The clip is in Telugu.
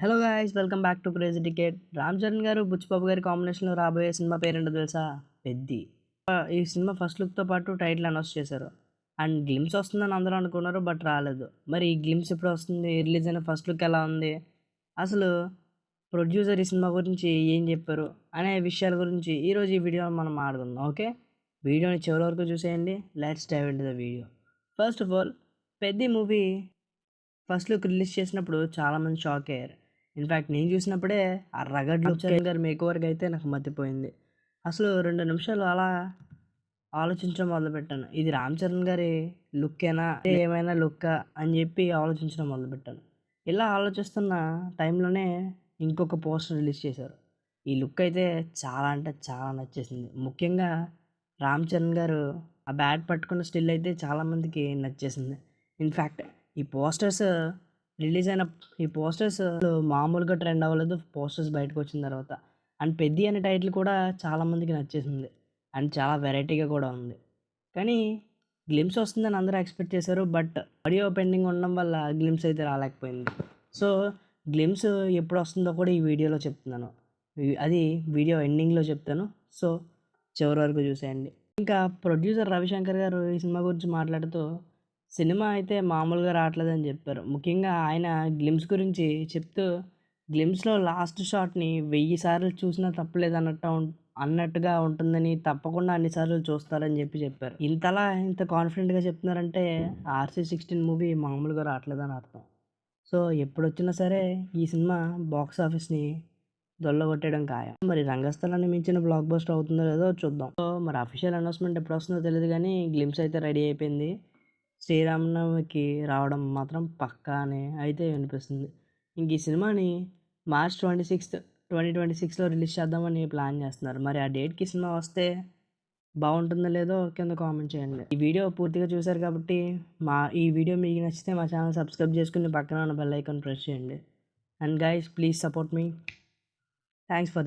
Hello guys, welcome back to crazy ticket. Ram Charan గారు బుచ్చిబాబు గారి కాంబినేషన్లో రాబోయే సినిమా పేరేంటో తెలుసా? పెద్ది. ఈ సినిమా ఫస్ట్ లుక్తో పాటు టైటిల్ అనౌన్స్ చేశారు. అండ్ గ్లిమ్స్ వస్తుందని అందరూ అనుకున్నారు, బట్ రాలేదు. మరి ఈ గ్లిమ్స్ ఎప్పుడు వస్తుంది? రిలీజ్ అయిన ఫస్ట్ లుక్ ఎలా ఉంది? అసలు ప్రొడ్యూసర్ ఈ సినిమా గురించి ఏం చెప్పారు అనే విషయాల గురించి ఈరోజు ఈ వీడియోలో మనం మాట్లాడుకుందాం. ఓకే, వీడియోని చివరి వరకు చూసేయండి. Let's dive into the video. First of all, Peddi movie first look release చేసినప్పుడు చాలామంది షాక్ అయ్యారు. ఇన్ఫ్యాక్ట్ నేను చూసినప్పుడే ఆ రగడ్ లుక్ చరణ్ గారి మేక్ ఓవర్కి అయితే నాకు మతిపోయింది. అసలు 2 నిమిషాలు అలా ఆలోచించడం మొదలుపెట్టాను. ఇది రామ్ చరణ్ గారి లుక్కేనా, ఏమైనా లుక్కా అని చెప్పి ఆలోచించడం మొదలుపెట్టాను. ఇలా ఆలోచిస్తున్న టైంలోనే ఇంకొక పోస్టర్ రిలీజ్ చేశారు. ఈ లుక్ అయితే చాలా అంటే చాలా నచ్చేసింది. ముఖ్యంగా రామ్ చరణ్ గారు ఆ బ్యాట్ పట్టుకున్న స్టిల్ అయితే చాలామందికి నచ్చేసింది. ఇన్ఫ్యాక్ట్ ఈ పోస్టర్స్ రిలీజ్ అయిన ఈ పోస్టర్స్ మామూలుగా ట్రెండ్ అవ్వలేదు పోస్టర్స్ బయటకు వచ్చిన తర్వాత. అండ్ పెద్ది అనే టైటిల్ కూడా చాలామందికి నచ్చేసింది. అండ్ చాలా వెరైటీగా కూడా ఉంది. కానీ గ్లిమ్స్ వస్తుందని అందరూ ఎక్స్పెక్ట్ చేశారు, బట్ ఆడియో పెండింగ్ ఉండడం వల్ల గ్లిమ్స్ అయితే రాలేకపోయింది. సో గ్లిమ్స్ ఎప్పుడు వస్తుందో కూడా ఈ వీడియోలో చెప్తున్నాను. అది వీడియో ఎండింగ్లో చెప్తాను. సో చివరి వరకు చూసేయండి. ఇంకా ప్రొడ్యూసర్ రవిశంకర్ గారు ఈ సినిమా గురించి మాట్లాడుతూ సినిమా అయితే మామూలుగా రావట్లేదని చెప్పారు. ముఖ్యంగా ఆయన గ్లిమ్స్ గురించి చెప్తూ, గ్లిమ్స్‌లో లాస్ట్ షాట్‌ని 1000 సార్లు చూసినా అన్నట్టుగా ఉంటుందని, తప్పకుండా అన్ని సార్లు చూస్తారని చెప్పారు. ఇంత కాన్ఫిడెంట్‌గా చెప్తున్నారంటే 'ఆర్‌సీ16' మూవీ మామూలుగా రావట్లేదని అర్థం. సో ఎప్పుడొచ్చినా సరే ఈ సినిమా బాక్స్ ఆఫీస్‌ని దొల్లగొట్టేయడం ఖాయం. మరి 'రంగస్థలాన్ని' మించిన బ్లాక్ బస్టర్ అవుతుందో లేదో చూద్దాం. సో మరి అఫీషియల్ అనౌన్స్‌మెంట్ ఎప్పుడొస్తుందో తెలీదు గానీ గ్లిమ్స్ అయితే రెడీ అయిపోయింది. శ్రీరామనవమికి రావడం మాత్రం పక్కా అని అయితే వినిపిస్తుంది. ఇంక ఈ సినిమాని మార్చ్ 26th 2026లో రిలీజ్ చేద్దామని ప్లాన్ చేస్తున్నారు. మరి ఆ డేట్‌కి సినిమా వస్తే బాగుంటుందో లేదో కింద కామెంట్ చేయండి. ఈ వీడియో పూర్తిగా చూశారు కాబట్టి ఈ వీడియో మీకు నచ్చితే మా ఛానల్ సబ్స్క్రైబ్ చేసుకుని పక్కన ఉన్న బెల్ ఐకాన్ ప్రెస్ చేయండి. And guys, please support me. Thanks for the